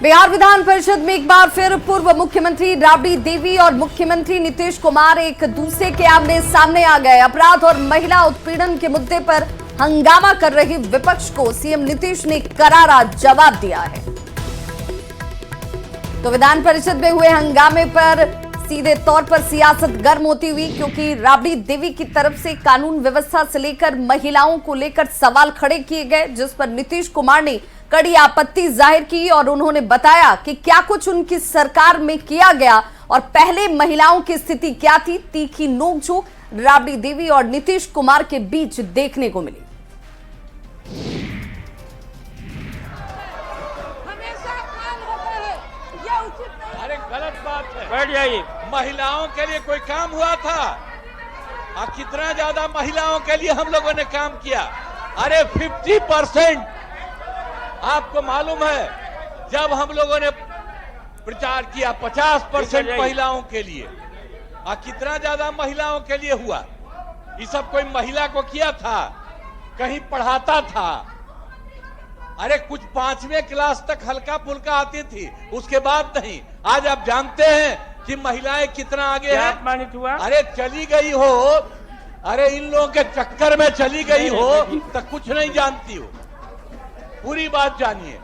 बिहार विधान परिषद में एक बार फिर पूर्व मुख्यमंत्री राबड़ी देवी और मुख्यमंत्री नीतीश कुमार एक दूसरे के आमने सामने आ गए। अपराध और महिला उत्पीड़न के मुद्दे पर हंगामा कर रही विपक्ष को सीएम नीतीश ने करारा जवाब दिया है। तो विधान परिषद में हुए हंगामे पर सीधे तौर पर सियासत गर्म होती हुई, क्योंकि राबड़ी देवी की तरफ से कानून व्यवस्था से लेकर महिलाओं को लेकर सवाल खड़े किए गए, जिस पर नीतीश कुमार ने कड़ी आपत्ति जाहिर की और उन्होंने बताया कि क्या कुछ उनकी सरकार में किया गया और पहले महिलाओं की स्थिति क्या थी। तीखी नोकझोंक राबड़ी देवी और नीतीश कुमार के बीच देखने को मिली। अरे गलत बात है, बैठ जाइए। महिलाओं के लिए कोई काम हुआ था? कितना ज्यादा महिलाओं के लिए हम लोगों ने काम किया। अरे 50% आपको मालूम है, जब हम लोगों ने प्रचार किया 50% महिलाओं के लिए, कितना ज्यादा महिलाओं के लिए हुआ। ये सब कोई महिला को किया था? कहीं पढ़ाता था? अरे कुछ 5वीं क्लास तक हल्का फुल्का आती थी, उसके बाद नहीं। आज आप जानते हैं कि महिलाएं कितना आगे हैं। अपमानित हुआ? अरे चली गई हो, अरे इन लोगों के चक्कर में चली गई हो तो कुछ नहीं जानती हो। पूरी बात जानिए,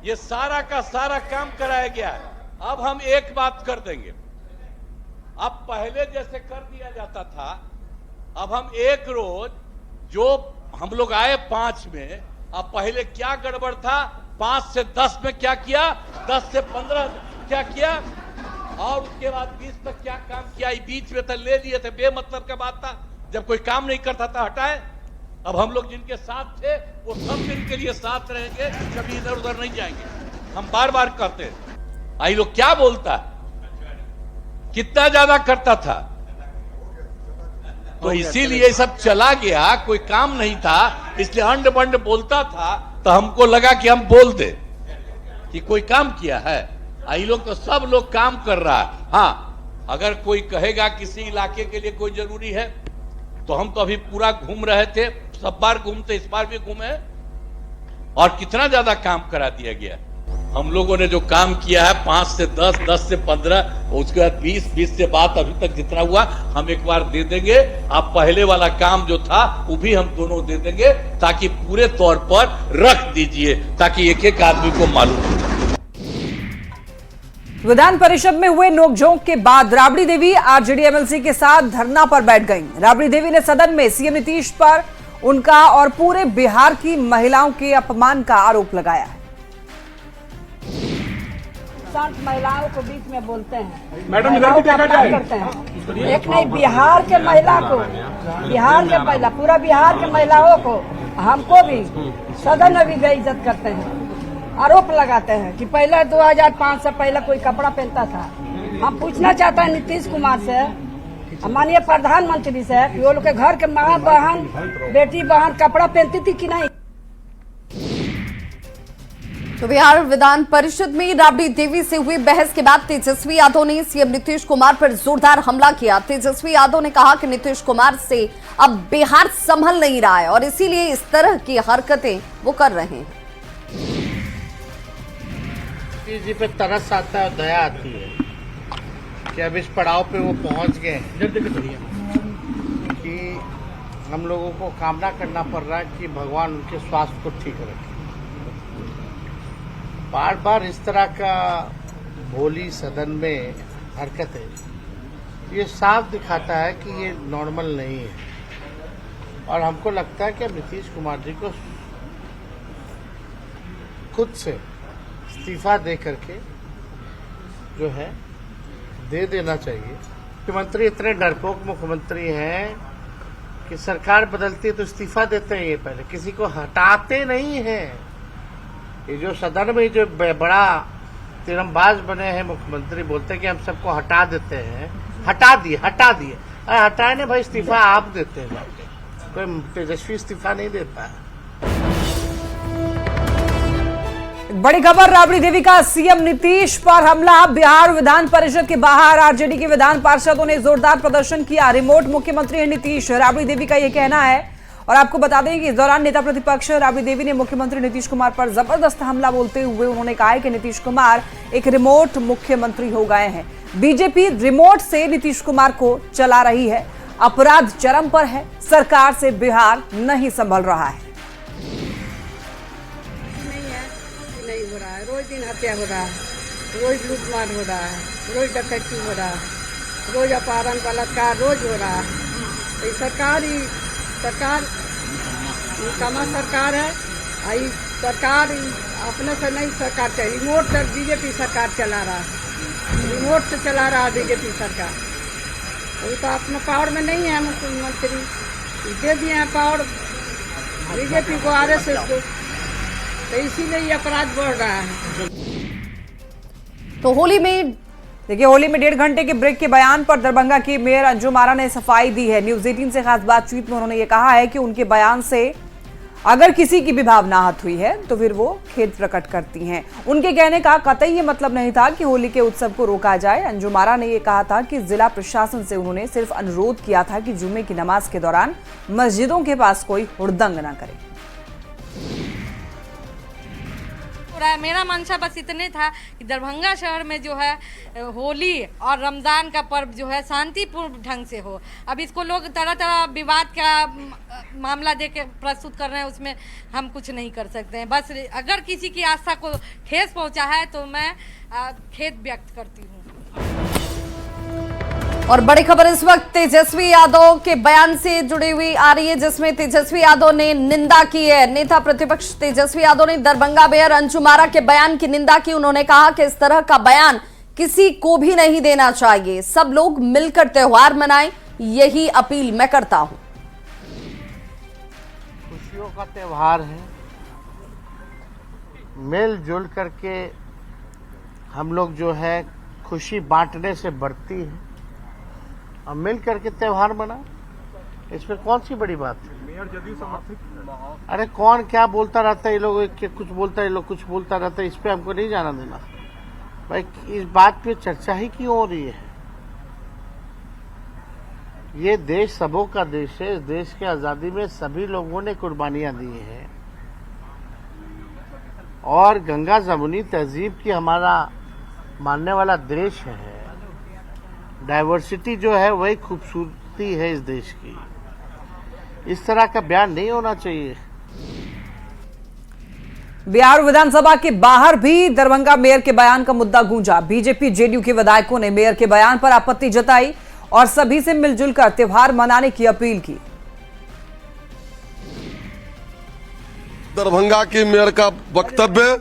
ये सारा का सारा काम कराया गया है। अब हम एक बात कर देंगे, अब पहले जैसे कर दिया जाता था, अब हम एक रोज जो हम लोग आए 5 में, अब पहले क्या गड़बड़ था, 5 से 10 में क्या किया, 10 से 15 क्या किया, और उसके बाद 20 तक क्या काम किया। बीच में तो ले लिए थे, बेमतलब का बात था। जब कोई काम नहीं करता था हटाए। अब हम लोग जिनके साथ थे वो सब दिन के लिए साथ रहेंगे, कभी इधर उधर नहीं जाएंगे। हम बार बार कहते हैं। आई लोग क्या बोलता है, कितना ज्यादा करता था, तो इसीलिए सब चला गया। कोई काम नहीं था, इसलिए अंड बंड बोलता था, तो हमको लगा कि हम बोल दे कि कोई काम किया है। आई लोग तो सब लोग काम कर रहा है। हाँ, अगर कोई कहेगा किसी इलाके के लिए कोई जरूरी है, तो हम तो अभी पूरा घूम रहे थे, सब बार घूमते, इस बार भी घूमे, और कितना ज्यादा काम करा दिया गया। हम लोगों ने जो काम किया है 5 से 10, 10 से 15, उसके बाद 20, 20 से बात अभी तक जितना हुआ हम एक बार दे देंगे। आप पहले वाला काम जो था वो भी हम दोनों दे देंगे, ताकि पूरे तौर पर रख दीजिए, ताकि एक एक आदमी को मालूम हो। विधान परिषद में हुए नोकझोंक के बाद राबड़ी देवी आरजेडी एमएलसी के साथ धरना पर बैठ गईं। राबड़ी देवी ने सदन में सीएम नीतीश पर उनका और पूरे बिहार की महिलाओं के अपमान का आरोप लगाया है। महिलाओं को बीच में बोलते हैं, मैडम इधर भी देखा जाए, करते हैं। एक नहीं, बिहार के महिला को, बिहार के महिला, पूरा बिहार के महिलाओं को, हमको भी सदन में भी बेइज्जत करते हैं, आरोप लगाते हैं कि पहले 2005 से पहले कोई कपड़ा पहनता था। हम पूछना चाहते हैं नीतीश कुमार से, माननीय प्रधानमंत्री से, कि वो लोग के घर के माँ बहन, बेटी बहन कपड़ा पहनती थी कि नहीं। तो बिहार विधान परिषद में राबड़ी देवी से हुई बहस के बाद तेजस्वी यादव ने सीएम नीतीश कुमार पर जोरदार हमला किया। तेजस्वी यादव ने कहा कि नीतीश कुमार से अब बिहार संभल नहीं रहा है और इसीलिए इस तरह की हरकतें वो कर रहे हैं। जी पे तरस आता है और दया आती है कि अब इस पड़ाव पे वो पहुंच गए कि हम लोगों को कामना करना पड़ रहा है कि भगवान उनके स्वास्थ्य को ठीक रखे। बार बार इस तरह का भोली सदन में हरकत है, ये साफ दिखाता है कि ये नॉर्मल नहीं है। और हमको लगता है कि अब नीतीश कुमार जी को खुद से इस्तीफा दे करके जो है दे देना चाहिए। मुख्यमंत्री इतने डरपोक मुख्यमंत्री हैं कि सरकार बदलती है तो इस्तीफा देते हैं, ये पहले किसी को हटाते नहीं हैं। ये जो सदन में जो बड़ा तिरंबाज बने हैं मुख्यमंत्री, बोलते हैं कि हम सबको हटा देते हैं, हटा दिए। अरे हटाए नहीं भाई, इस्तीफा आप देते हैं, कोई तेजस्वी इस्तीफा नहीं देता है। बड़ी खबर, राबड़ी देवी का सीएम नीतीश पर हमला। बिहार विधान परिषद के बाहर आरजेडी के विधान पार्षदों ने जोरदार प्रदर्शन किया। रिमोट मुख्यमंत्री है नीतीश, राबड़ी देवी का यह कहना है। और आपको बता दें कि इस दौरान नेता प्रतिपक्ष राबड़ी देवी ने मुख्यमंत्री नीतीश कुमार पर जबरदस्त हमला बोलते हुए उन्होंने कहा है कि नीतीश कुमार एक रिमोट मुख्यमंत्री हो गए हैं। बीजेपी रिमोट से नीतीश कुमार को चला रही है, अपराध चरम पर है, सरकार से बिहार नहीं संभल रहा है। नहीं हो रहा है, रोज दिन हत्या हो रहा है, रोज लूटमार हो रहा है, रोज डकैती हो रहा है, रोज अपहरण बलात्कार रोज हो रहा है। ये सरकार निकम्मा सरकार है। आई सरकार अपने से नहीं सरकार चाहिए, रिमोट तक बीजेपी सरकार चला रहा है, रिमोट से चला रहा है बीजेपी सरकार। वो तो अपने पावर में नहीं है मुख्यमंत्री, दे दिए हैं पावर बीजेपी को, आरएसएस को, तो इसीलिए ये अपराध बढ़ रहा है। तो होली में देखिए, होली में 1.5 घंटे के ब्रेक के बयान पर दरभंगा की मेयर अंजुम आरा ने सफाई दी है। न्यूज 18 से खास बातचीत में उन्होंने ये कहा है कि उनके बयान से अगर किसी की भी भावना आहत हुई है तो फिर वो खेद प्रकट करती हैं। उनके कहने का कतई ये मतलब नहीं था कि होली के उत्सव को रोका जाए। अंजुम आरा ने ये कहा था कि जिला प्रशासन से उन्होंने सिर्फ अनुरोध किया था कि जुम्मे की नमाज के दौरान मस्जिदों के पास कोई हुड़दंग ना करे। मेरा मंशा बस इतने था कि दरभंगा शहर में जो है होली और रमज़ान का पर्व जो है शांतिपूर्ण ढंग से हो। अब इसको लोग तरह तरह विवाद का मामला दे के प्रस्तुत कर रहे हैं, उसमें हम कुछ नहीं कर सकते हैं। बस अगर किसी की आस्था को ठेस पहुंचा है तो मैं खेद व्यक्त करती हूँ। और बड़ी खबर इस वक्त तेजस्वी यादव के बयान से जुड़ी हुई आ रही है, जिसमें तेजस्वी यादव ने निंदा की है। नेता प्रतिपक्ष तेजस्वी यादव ने दरभंगा मेयर अंजुम आरा के बयान की निंदा की। उन्होंने कहा कि इस तरह का बयान किसी को भी नहीं देना चाहिए, सब लोग मिलकर त्योहार मनाएं, यही अपील मैं करता हूं। खुशियों का त्योहार है, मिलजुल करके हम लोग जो है खुशी बांटने से बढ़ती है, और मिल करके त्योहार मना, इसमें कौन सी बड़ी बात है। अरे कौन क्या बोलता रहता है, ये लोग कुछ बोलता है, ये लोग कुछ बोलता रहता है, इस पे हमको नहीं जाना देना भाई। इस बात पे चर्चा ही क्यों हो रही है। ये देश सबों का देश है, इस देश की आजादी में सभी लोगों ने कुर्बानियां दी हैं, और गंगा जमुनी तहजीब की हमारा मानने वाला देश है। डाइवर्सिटी जो है वही खूबसूरती है इस देश की। इस तरह का बयान नहीं होना चाहिए। बिहार विधानसभा के बाहर भी दरभंगा मेयर के बयान का मुद्दा गूंजा। बीजेपी जेडीयू के विधायकों ने मेयर के बयान पर आपत्ति जताई और सभी से मिलजुल कर त्योहार मनाने की अपील की। दरभंगा के मेयर का वक्तव्य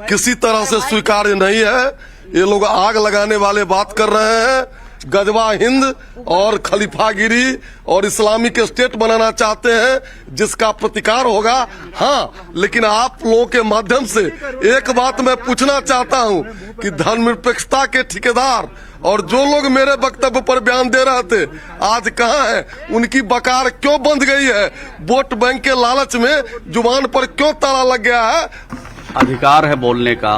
किसी तरह से स्वीकार्य नहीं है। ये लोग आग लगाने वाले बात कर रहे हैं, गजवा हिंद और खलीफागिरी और इस्लामिक स्टेट बनाना चाहते हैं, जिसका प्रतिकार होगा। हाँ, लेकिन आप लोगों के माध्यम से एक बात मैं पूछना चाहता हूं कि धर्मनिरपेक्षता के ठेकेदार और जो लोग मेरे वक्तव्य पर बयान दे रहे थे आज कहाँ हैं? उनकी बकार क्यों बंद गई है? वोट बैंक के लालच में जुबान पर क्यों ताला लग गया है? अधिकार है बोलने का,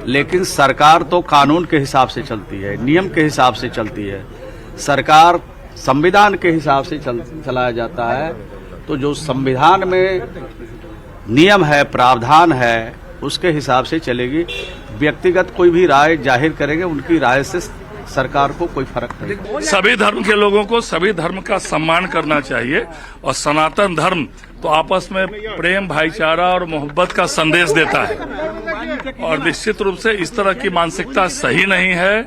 लेकिन सरकार तो कानून के हिसाब से चलती है, नियम के हिसाब से चलती है। सरकार संविधान के हिसाब से चलाया जाता है। तो जो संविधान में नियम है, प्रावधान है, उसके हिसाब से चलेगी। व्यक्तिगत कोई भी राय जाहिर करेंगे, उनकी राय से सरकार को कोई फर्क नहीं। सभी धर्म के लोगों को सभी धर्म का सम्मान करना चाहिए, और सनातन धर्म तो आपस में प्रेम, भाईचारा और मोहब्बत का संदेश देता है, और निश्चित रूप से इस तरह की मानसिकता सही नहीं है।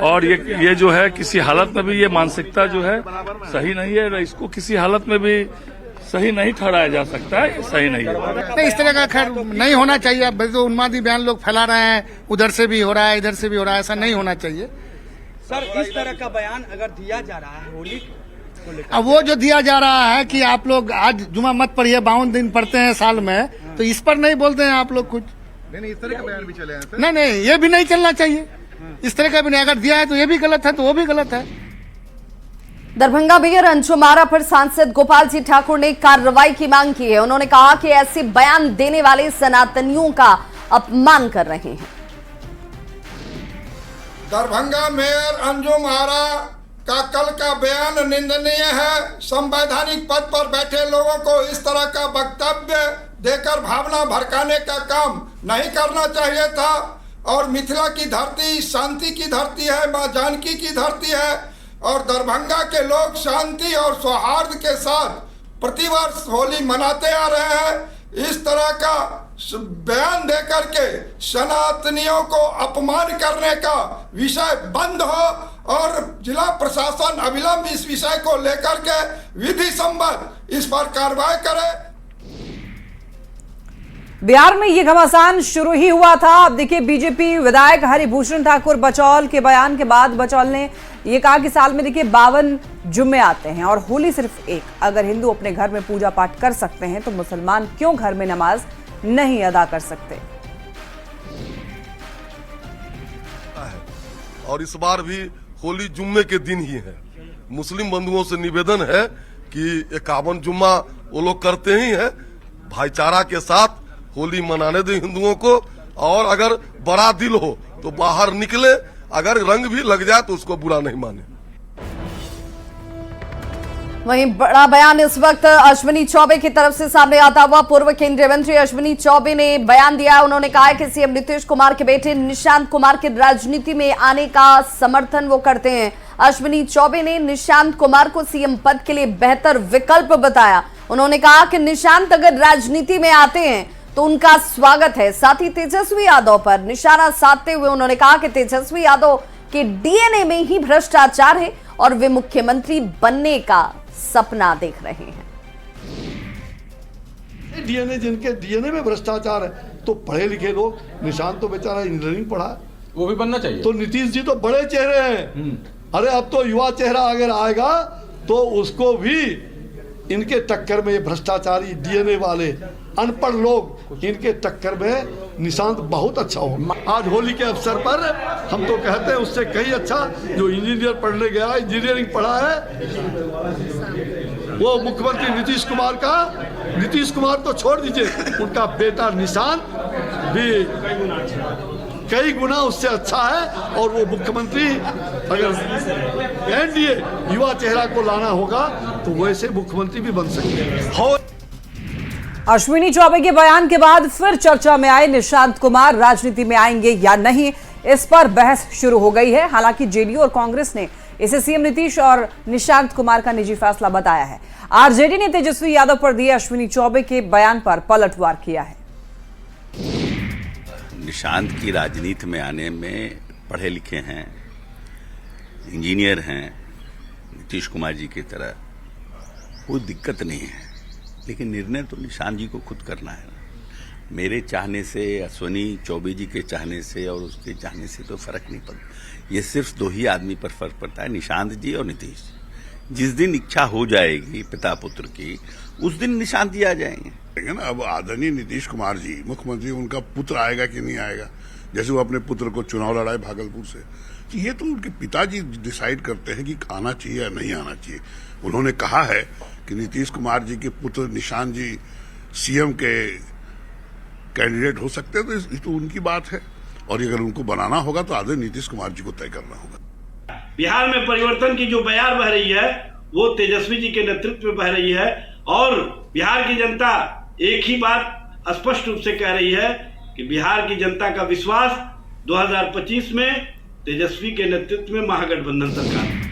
और ये जो है किसी हालत में भी ये मानसिकता जो है सही नहीं है, इसको किसी हालत में भी सही नहीं ठहराया जा सकता है, सही नहीं है। इस तरह का खैर नहीं होना चाहिए। तो उन्मादी बयान लोग फैला रहे हैं, उधर से भी हो रहा है, इधर से भी हो रहा है, ऐसा नहीं होना चाहिए। सर, इस तरह का बयान अगर दिया जा रहा है होली को लेकर, अब वो जो दिया जा रहा है कि आप लोग आज जुमा मत पढ़िए, 52 दिन पढ़ते हैं साल में, तो इस पर नहीं बोलते हैं आप लोग कुछ। नहीं, इस तरह का बयान भी चले हैं सर। नहीं, ये भी नहीं चलना चाहिए। इस तरह का भी नहीं, अगर दिया है तो ये भी गलत है, तो वो भी गलत है। दरभंगा मेयर अंजुम आरा पर सांसद गोपाल जी ठाकुर ने कार्रवाई की मांग की है। उन्होंने कहा कि ऐसे बयान देने वाले सनातनियों का अपमान कर रहे हैं। दरभंगा मेयर अंजुम आरा का कल का बयान निंदनीय है। संवैधानिक पद पर बैठे लोगों को इस तरह का वक्तव्य देकर भावना भड़काने का काम नहीं करना चाहिए था। और मिथिला की धरती शांति की धरती है, मां जानकी की धरती है और दरभंगा के लोग शांति और सौहार्द के साथ प्रतिवर्ष होली मनाते आ रहे हैं। इस तरह का बयान देकर के सनातनियों को अपमान करने का विषय बंद हो और जिला प्रशासन अविलंब इस विषय को लेकर के विधि सम्मत इस पर कार्रवाई करे। बिहार में ये घमासान शुरू ही हुआ था। अब देखिए, बीजेपी विधायक हरिभूषण ठाकुर बचौल के बयान के बाद बचौल ने ये कहा कि साल में देखिए 52 जुम्मे आते हैं और होली सिर्फ एक। अगर हिंदू अपने घर में पूजा पाठ कर सकते हैं तो मुसलमान क्यों घर में नमाज नहीं अदा कर सकते। और इस बार भी होली जुम्मे के दिन ही है। मुस्लिम बंधुओं से निवेदन है कि 51 जुम्मा वो लोग करते ही हैं। भाईचारा के साथ होली मनाने दें हिंदुओं को, और अगर बड़ा दिल हो तो बाहर निकले, अगर रंग भी लग जाए तो उसको बुरा नहीं माने। वहीं बड़ा बयान इस वक्त अश्विनी चौबे की तरफ से सामने आता हुआ पूर्व केंद्रीय मंत्री अश्विनी चौबे ने बयान दिया। उन्होंने कहा है कि सीएम नीतीश कुमार के बेटे निशांत कुमार के राजनीति में आने का समर्थन वो करते हैं। अश्विनी चौबे ने निशांत कुमार को सीएम पद के लिए बेहतर विकल्प बताया। उन्होंने कहा कि निशांत अगर राजनीति में आते हैं तो उनका स्वागत है। साथ ही तेजस्वी यादव पर निशाना साधते हुए उन्होंने कहा कि तेजस्वी यादव के डीएनए में ही भ्रष्टाचार है और वे मुख्यमंत्री बनने का सपना देख रहे हैं। डीएनए, जिनके डीएनए में भ्रष्टाचार है, तो पढ़े लिखे लोग, निशांत तो बेचारा इंजीनियरिंग पढ़ा है, वो भी बनना चाहिए। तो नीतीश जी तो बड़े चेहरे हैं। अरे अब तो युवा चेहरा अगर आएगा तो उसको भी इनके टक्कर में, ये भ्रष्टाचारी डीएनए वाले अनपढ़ लोग, इनके टक्कर में निशांत बहुत अच्छा हो। आज होली के अवसर पर हम तो कहते हैं उससे कहीं अच्छा जो इंजीनियर पढ़ने गया, इंजीनियरिंग पढ़ा है, वो मुख्यमंत्री नीतीश कुमार तो छोड़ दीजिए, उनका बेटा निशांत भी कई गुना उससे अच्छा है। और वो मुख्यमंत्री, अगर एनडीए युवा चेहरा को लाना होगा तो वैसे मुख्यमंत्री भी बन सकते हैं। अश्विनी चौबे के बयान के बाद फिर चर्चा में आए निशांत कुमार राजनीति में आएंगे या नहीं, इस पर बहस शुरू हो गई है। हालांकि जेडीयू और कांग्रेस ने इसे सीएम नीतीश और निशांत कुमार का निजी फैसला बताया है। आरजेडी ने तेजस्वी यादव पर दिए अश्विनी चौबे के बयान पर पलटवार किया है। निशांत की राजनीति में आने में पढ़े लिखे हैं, इंजीनियर हैं, नीतीश कुमार जी की तरह, कोई दिक्कत नहीं है। लेकिन निर्णय तो निशांत जी को खुद करना है। मेरे चाहने से, अश्विनी चौबे जी के चाहने से और उसके चाहने से तो फर्क नहीं पड़ता। ये सिर्फ दो ही आदमी पर फर्क पड़ता है, निशांत जी और नीतीश। जिस दिन इच्छा हो जाएगी पिता पुत्र की, उस दिन निशांत जी आ जाएंगे। लेकिन अब आदरणीय नीतीश कुमार जी मुख्यमंत्री, उनका पुत्र आएगा कि नहीं आएगा, जैसे वो अपने पुत्र को चुनाव लड़ाए भागलपुर से, तो ये तो उनके पिताजी डिसाइड करते हैं कि आना चाहिए या नहीं आना चाहिए। उन्होंने कहा है कि नीतीश कुमार जी के पुत्र निशांत जी सीएम के कैंडिडेट हो सकते हैं, तो ये तो उनकी बात है। और अगर उनको बनाना होगा तो आदरणीय नीतीश कुमार जी को तय करना होगा। बिहार में परिवर्तन की जो बयार बह रही है वो तेजस्वी जी के नेतृत्व में बह रही है और बिहार की जनता एक ही बात स्पष्ट रूप से कह रही है कि बिहार की जनता का विश्वास 2025 में तेजस्वी के नेतृत्व में महागठबंधन सरकार।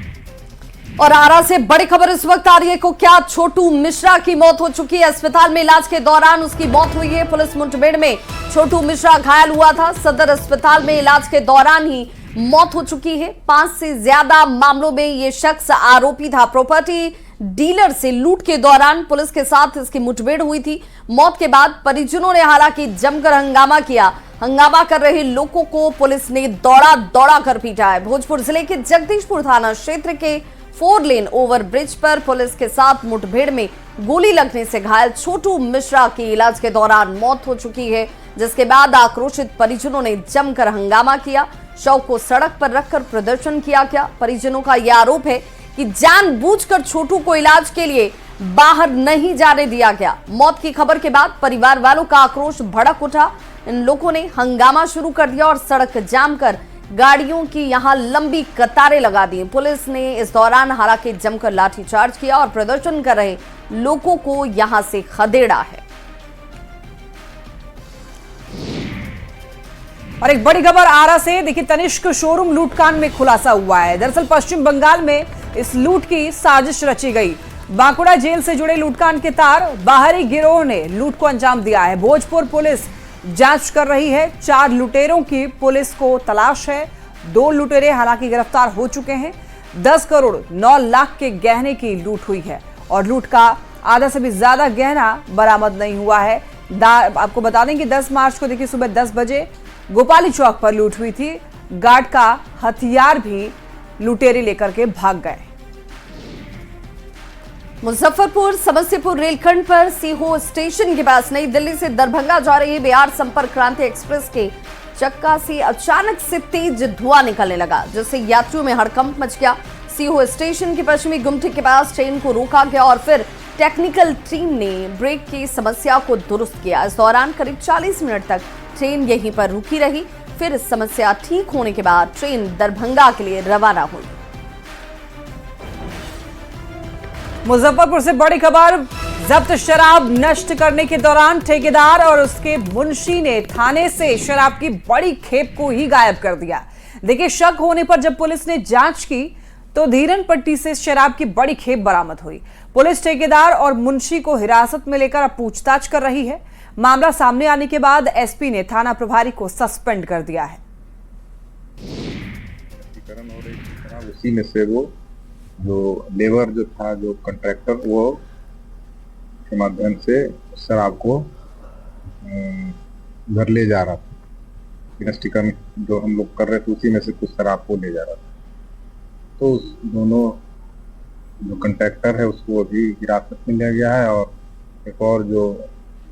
और आरा से बड़ी खबर इस वक्त आ रही है। को क्या छोटू मिश्रा की मौत हो चुकी है। अस्पताल में इलाज के दौरान उसकी मौत हुई है। पुलिस मुठभेड़ में छोटू मिश्रा घायल हुआ था। सदर अस्पताल में इलाज के दौरान ही मौत हो चुकी है। 5 से ज्यादा मामलों में ये शख्स आरोपी था। प्रॉपर्टी डीलर से लूट के दौरान पुलिस के साथ इसकी मुठभेड़ हुई थी। मौत के बाद परिजनों ने हालांकि जमकर हंगामा किया। हंगामा कर रहे लोगों को पुलिस ने दौड़ा कर पीटा है। भोजपुर जिले के जगदीशपुर थाना क्षेत्र के 4 लेन ओवर ब्रिज पर पुलिस के साथ मुठभेड़ में गोली लगने से घायल छोटू मिश्रा की इलाज के दौरान मौत हो चुकी है, जिसके बाद आक्रोशित परिजनों ने जमकर हंगामा किया। शव को सड़क पर रखकर प्रदर्शन किया गया। परिजनों का यह आरोप है कि जानबूझकर छोटू को इलाज के लिए बाहर नहीं जाने दिया गया। मौत की खबर के बाद परिवार वालों का आक्रोश भड़क उठा। इन लोगों ने हंगामा शुरू कर दिया और सड़क जाम कर गाड़ियों की यहां लंबी कतारें लगा दी। पुलिस ने इस दौरान हालांकि जमकर लाठीचार्ज किया और प्रदर्शन कर रहे लोगों को यहां से खदेड़ा है। और एक बड़ी खबर आरा से, देखिए तनिष्क शोरूम लूटकांड में खुलासा हुआ है। दरअसल पश्चिम बंगाल में इस लूट की साजिश रची गई। बांकुड़ा जेल से जुड़े लूटकांड के तार बाहरी गिरोह ने लूट को अंजाम दिया है। भोजपुर पुलिस जांच कर रही है। 4 लुटेरों की पुलिस को तलाश है। 2 लुटेरे हालांकि गिरफ्तार हो चुके हैं। 10 करोड़ 9 लाख के गहने की लूट हुई है और लूट का आधा से भी ज्यादा गहना बरामद नहीं हुआ है। आपको बता दें कि 10 मार्च को देखिए सुबह 10 बजे गोपाली चौक पर लूट हुई थी। गार्ड का हथियार भी लुटेरे लेकर के भाग गए। मुजफ्फरपुर समस्तीपुर रेलखंड पर सीहो स्टेशन के पास नई दिल्ली से दरभंगा जा रही बिहार संपर्क क्रांति एक्सप्रेस के चक्का से अचानक से तेज धुआं निकलने लगा, जिससे यात्रियों में हड़कंप मच गया। सीहो स्टेशन के पश्चिमी गुमटी के पास ट्रेन को रोका गया और फिर टेक्निकल टीम ने ब्रेक की समस्या को दुरुस्त किया। इस दौरान करीब 40 मिनट तक ट्रेन यहीं पर रुकी रही। फिर समस्या ठीक होने के बाद ट्रेन दरभंगा के लिए रवाना हुई। मुजफ्फरपुर से बड़ी खबर, जब्त शराब नष्ट करने के दौरान ठेकेदार और उसके मुंशी ने थाने से शराब की बड़ी खेप को ही गायब कर दिया। देखिए शक होने पर जब पुलिस ने जांच की तो धीरन पट्टी से शराब की बड़ी खेप बरामद हुई। पुलिस ठेकेदार और मुंशी को हिरासत में लेकर अब पूछताछ कर रही है। मामला सामने आने के बाद एसपी ने थाना प्रभारी को सस्पेंड कर दिया है। उसी में से वो जो लेबर जो था, जो कॉन्ट्रैक्टर, वो के माध्यम से शराब को घर ले जा रहा था। स्टिकर जो हम लोग कर रहे थे उसी में से कुछ शराब को ले जा रहा था। तो उस दोनों जो कॉन्ट्रैक्टर है उसको अभी हिरासत में लिया गया है और एक और जो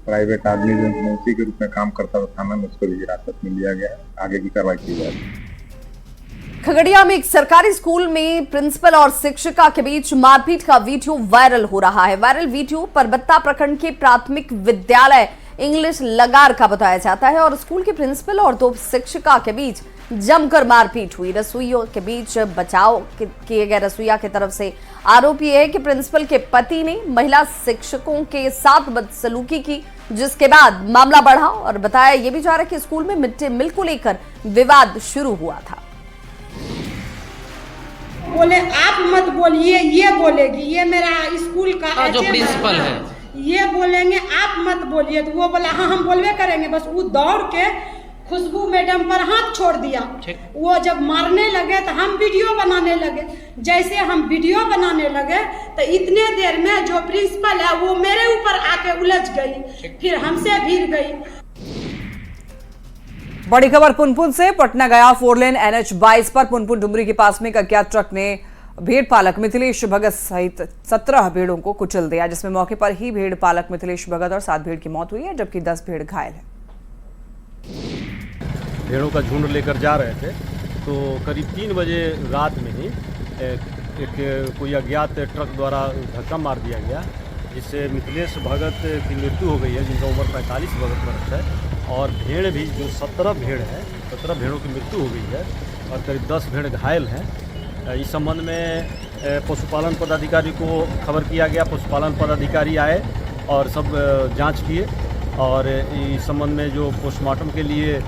प्राइवेट आदमी जो मुंशी के रूप में काम करता था थाना में, उसको भी हिरासत में लिया गया है। आगे की कार्रवाई की जाएगी। खगड़िया में एक सरकारी स्कूल में प्रिंसिपल और शिक्षिका के बीच मारपीट का वीडियो वायरल हो रहा है। वायरल वीडियो परबत्ता प्रखंड के प्राथमिक विद्यालय इंग्लिश लगार का बताया जाता है और स्कूल के प्रिंसिपल और 2 शिक्षिका के बीच जमकर मारपीट हुई। रसोइयों के बीच बचाव किए गए रसोइया की तरफ से आरोप यह है कि प्रिंसिपल के पति ने महिला शिक्षकों के साथ बदसलूकी की, जिसके बाद मामला बढ़ा और बताया यह भी जा रहा है कि स्कूल में मिड डे मील को लेकर विवाद शुरू हुआ था। बोले आप मत बोलिए, ये बोलेगी, ये मेरा स्कूल का जो प्रिंसिपल है ये बोलेंगे आप मत बोलिए, तो वो बोला हाँ हम बोलबे करेंगे। बस वो दौड़ के खुशबू मैडम पर हाथ छोड़ दिया। वो जब मारने लगे तो हम वीडियो बनाने लगे। जैसे हम वीडियो बनाने लगे तो इतने देर में जो प्रिंसिपल है वो मेरे ऊपर आके उलझ गई, फिर हमसे भिड़ गई। बड़ी खबर पुनपुन से, पटना गया 4 लेन NH 22 पर पुनपुन डुमरी के पास में एक अज्ञात ट्रक ने भेड़ पालक मिथिलेश भगत सहित 17 भेड़ों को कुचल दिया, जिसमें मौके पर ही भेड़ पालक मिथिलेश भगत और 7 भेड़ की मौत हुई है, जबकि 10 भेड़ घायल है। भेड़ों का झुंड लेकर जा रहे थे तो करीब 3 बजे रात में ही एक कोई अज्ञात ट्रक द्वारा धक्का मार दिया गया, जिससे मिथिलेश भगत की मृत्यु हो गई है, जिनका उम्र 45 वर्ष है। और भेड़ भी जो 17 भेड़ है, 17 भेड़ों की मृत्यु हो गई है और करीब 10 भेड़ घायल हैं। इस संबंध में पशुपालन पदाधिकारी को खबर किया गया। पशुपालन पदाधिकारी आए और सब जांच किए और इस संबंध में जो पोस्टमार्टम के लिए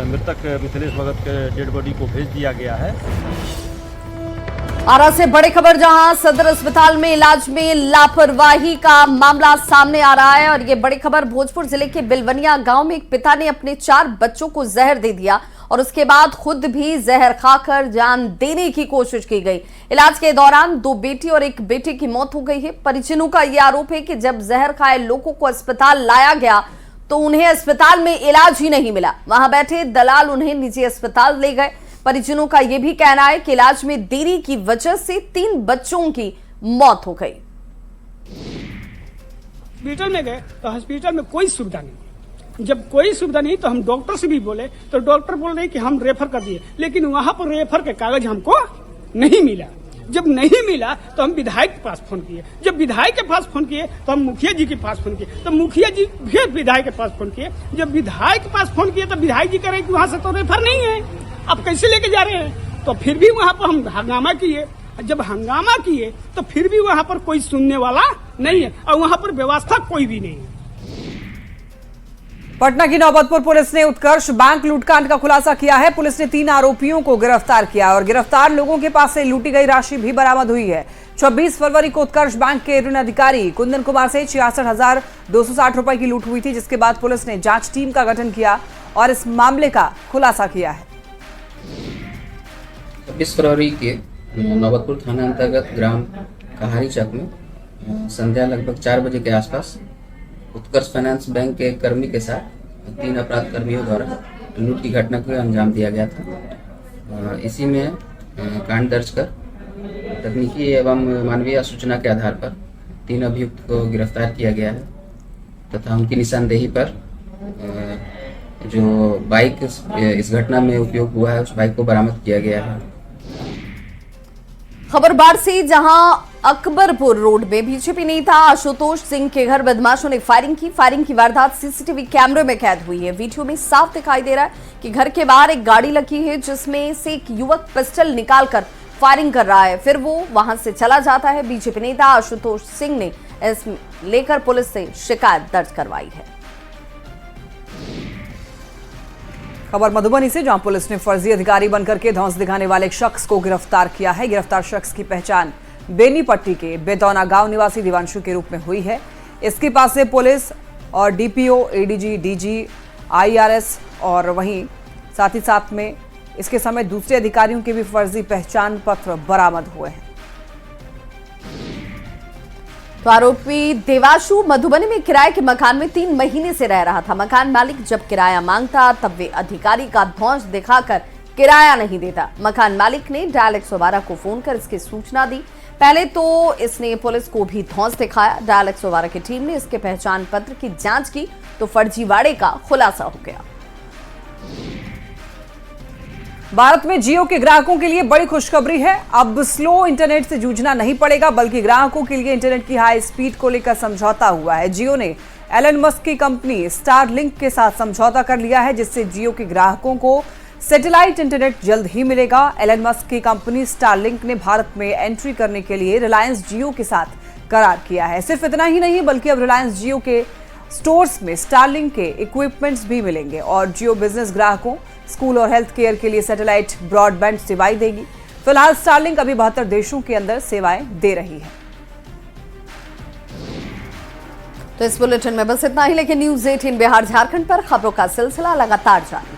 मृतक मिथिलेश भगत के डेड बॉडी को भेज दिया गया है। आरा से बड़ी खबर, जहां सदर अस्पताल में इलाज में लापरवाही का मामला सामने आ रहा है और ये बड़ी खबर भोजपुर जिले के बिलवनिया गांव में एक पिता ने अपने 4 बच्चों को जहर दे दिया और उसके बाद खुद भी जहर खाकर जान देने की कोशिश की गई। इलाज के दौरान 2 बेटी और 1 बेटे की मौत हो गई है। परिजनों का यह आरोप है कि जब जहर खाए लोगों को अस्पताल लाया गया तो उन्हें अस्पताल में इलाज ही नहीं मिला। वहां बैठे दलाल उन्हें निजी अस्पताल ले गए। परिजनों का यह भी कहना है कि इलाज में देरी की वजह से 3 बच्चों की मौत हो गई। हॉस्पिटल में गए तो हॉस्पिटल में कोई सुविधा नहीं। जब कोई सुविधा नहीं तो हम डॉक्टर से भी बोले तो डॉक्टर बोल रहे कि हम रेफर कर दिए, लेकिन वहां पर रेफर के कागज हमको नहीं मिला। जब नहीं मिला तो हम विधायक के पास फोन किए। जब विधायक के पास फोन किए तो हम मुखिया जी के पास फोन किए, तो मुखिया जी फिर विधायक के पास फोन किए। जब विधायक के पास फोन किए तो विधायक जी कह रहे कि वहां से तो रेफर नहीं है। आप कैसे लेके जा रहे हैं? तो फिर भी वहाँ पर हम हंगामा किए। जब हंगामा किए तो फिर भी वहाँ पर कोई सुनने वाला नहीं है और वहाँ पर व्यवस्था कोई भी नहीं है। पटना की नौबतपुर पुलिस ने उत्कर्ष बैंक लूटकांड का खुलासा किया है। पुलिस ने 3 आरोपियों को गिरफ्तार किया और गिरफ्तार लोगों के पास से लूटी गई राशि भी बरामद हुई है। 26 फरवरी को उत्कर्ष बैंक के ऋण अधिकारी कुंदन कुमार से 66,260 रुपए की लूट हुई थी, जिसके बाद पुलिस ने जांच टीम का गठन किया और इस मामले का खुलासा किया है। 26 फरवरी के नौबतपुर थाना अंतर्गत ग्राम कहारी चक में संध्या लगभग 4 बजे के आसपास उत्कर्ष फाइनेंस बैंक के कर्मी के साथ 3 अपराध कर्मियों द्वारा लूट की घटना को अंजाम दिया गया था। इसी में कांड दर्ज कर तकनीकी एवं मानवीय सूचना के आधार पर 3 अभियुक्त को गिरफ्तार किया गया है तथा उनकी निशानदेही पर जो बाइक इस घटना में उपयोग हुआ है उस बाइक को बरामद किया गया है। खबर बाढ़ से, जहां अकबरपुर रोड में बीजेपी नेता आशुतोष सिंह के घर बदमाशों ने फायरिंग की वारदात सीसीटीवी कैमरे में कैद हुई है। वीडियो में साफ दिखाई दे रहा है कि घर के बाहर एक गाड़ी लगी है जिसमें से एक युवक पिस्टल निकालकर फायरिंग कर रहा है, फिर वो वहां से चला जाता है। बीजेपी नेता आशुतोष सिंह ने इस लेकर पुलिस से शिकायत दर्ज करवाई है। खबर मधुबनी से, जहां पुलिस ने फर्जी अधिकारी बनकर के धौंस दिखाने वाले एक शख्स को गिरफ्तार किया है। गिरफ्तार शख्स की पहचान बेनीपट्टी के बेतौना गांव निवासी दिवांशु के रूप में हुई है। इसके पास से पुलिस और डीपीओ, एडीजी, डीजी, आईआरएस और वहीं साथ ही साथ में इसके समेत दूसरे अधिकारियों के भी फर्जी पहचान पत्र बरामद हुए हैं। तो आरोपी देवाशु मधुबनी में किराए के मकान में 3 महीने से रह रहा था। मकान मालिक जब किराया मांगता तब वे अधिकारी का धौंस दिखाकर किराया नहीं देता। मकान मालिक ने डायल 112 को फोन कर इसकी सूचना दी। पहले तो इसने पुलिस को भी धौंस दिखाया। डायल 112 की टीम ने इसके पहचान पत्र की जांच की तो फर्जीवाड़े का खुलासा हो गया। भारत में जियो के ग्राहकों के लिए बड़ी खुशखबरी है। अब स्लो इंटरनेट से जूझना नहीं पड़ेगा, बल्कि ग्राहकों के लिए इंटरनेट की हाई स्पीड को लेकर समझौता हुआ है। जियो ने एलन मस्क की कंपनी स्टारलिंक के साथ समझौता कर लिया है, जिससे जियो के ग्राहकों को सैटेलाइट इंटरनेट जल्द ही मिलेगा। एलन मस्क की कंपनी स्टारलिंक ने भारत में एंट्री करने के लिए रिलायंस जियो के साथ करार किया है। सिर्फ इतना ही नहीं, बल्कि अब रिलायंस जियो के स्टोर्स में स्टारलिंक के इक्विपमेंट्स भी मिलेंगे और जियो बिजनेस ग्राहकों, स्कूल और हेल्थ केयर के लिए सैटेलाइट ब्रॉडबैंड सेवाएं देगी। फिलहाल स्टारलिंक अभी 72 देशों के अंदर सेवाएं दे रही है। तो इस बुलेटिन में बस इतना ही, लेकिन न्यूज़ 18 बिहार झारखंड पर खबरों का सिलसिला लगातार जारी।